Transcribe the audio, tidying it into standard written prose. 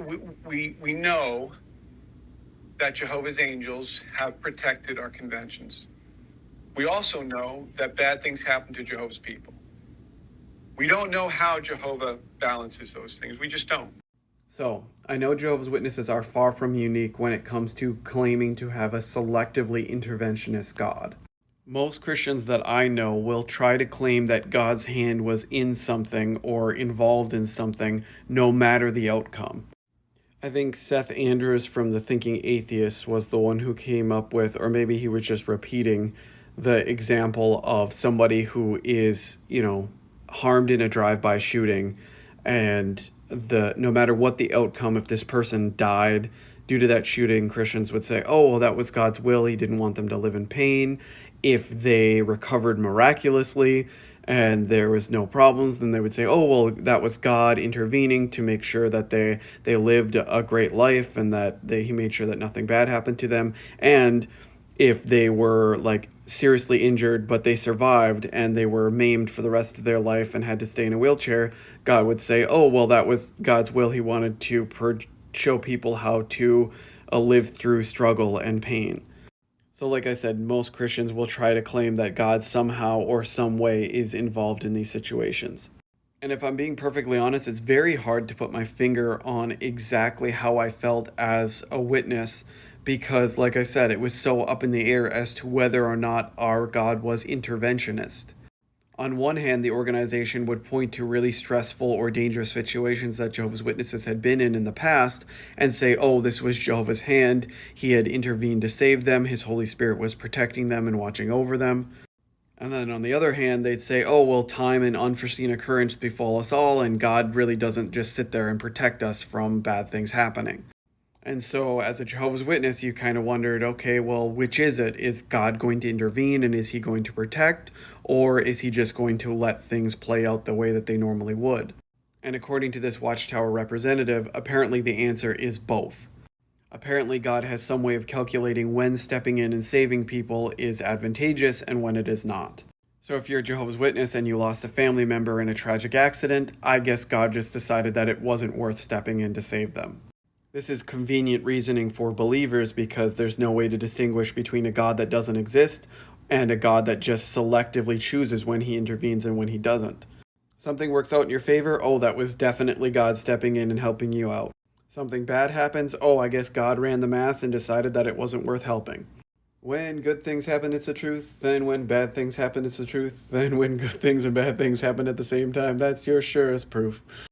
we know that Jehovah's angels have protected our conventions. We also know that bad things happen to Jehovah's people. We don't know how Jehovah balances those things. We just don't. So, I know Jehovah's Witnesses are far from unique when it comes to claiming to have a selectively interventionist God. Most Christians that I know will try to claim that God's hand was in something or involved in something, no matter the outcome. I think Seth Andrews from The Thinking Atheist was the one who came up with, or maybe he was just repeating, the example of somebody who is, harmed in a drive-by shooting, and no matter what the outcome, if this person died due to that shooting, Christians would say, oh, well, that was God's will. He didn't want them to live in pain. If they recovered miraculously and there was no problems, then they would say, oh, well, that was God intervening to make sure that they lived a great life, and that he made sure that nothing bad happened to them. And if they were like seriously injured but they survived and they were maimed for the rest of their life and had to stay in a wheelchair, God would say, oh, well, that was God's will. He wanted to show people how to live through struggle and pain. So like I said, most Christians will try to claim that God somehow or some way is involved in these situations. And if I'm being perfectly honest, it's very hard to put my finger on exactly how I felt as a witness, because, like I said, it was so up in the air as to whether or not our God was interventionist. On one hand, the organization would point to really stressful or dangerous situations that Jehovah's Witnesses had been in the past and say, oh, this was Jehovah's hand. He had intervened to save them. His Holy Spirit was protecting them and watching over them. And then on the other hand, they'd say, oh, well, time and unforeseen occurrence befall us all, and God really doesn't just sit there and protect us from bad things happening. And so, as a Jehovah's Witness, you kind of wondered, okay, well, which is it? Is God going to intervene, and is he going to protect? Or is he just going to let things play out the way that they normally would? And according to this Watchtower representative, apparently the answer is both. Apparently, God has some way of calculating when stepping in and saving people is advantageous and when it is not. So if you're a Jehovah's Witness and you lost a family member in a tragic accident, I guess God just decided that it wasn't worth stepping in to save them. This is convenient reasoning for believers because there's no way to distinguish between a God that doesn't exist and a God that just selectively chooses when he intervenes and when he doesn't. Something works out in your favor, oh, that was definitely God stepping in and helping you out. Something bad happens, oh, I guess God ran the math and decided that it wasn't worth helping. When good things happen, it's the truth. Then when bad things happen, it's the truth. Then when good things and bad things happen at the same time, that's your surest proof.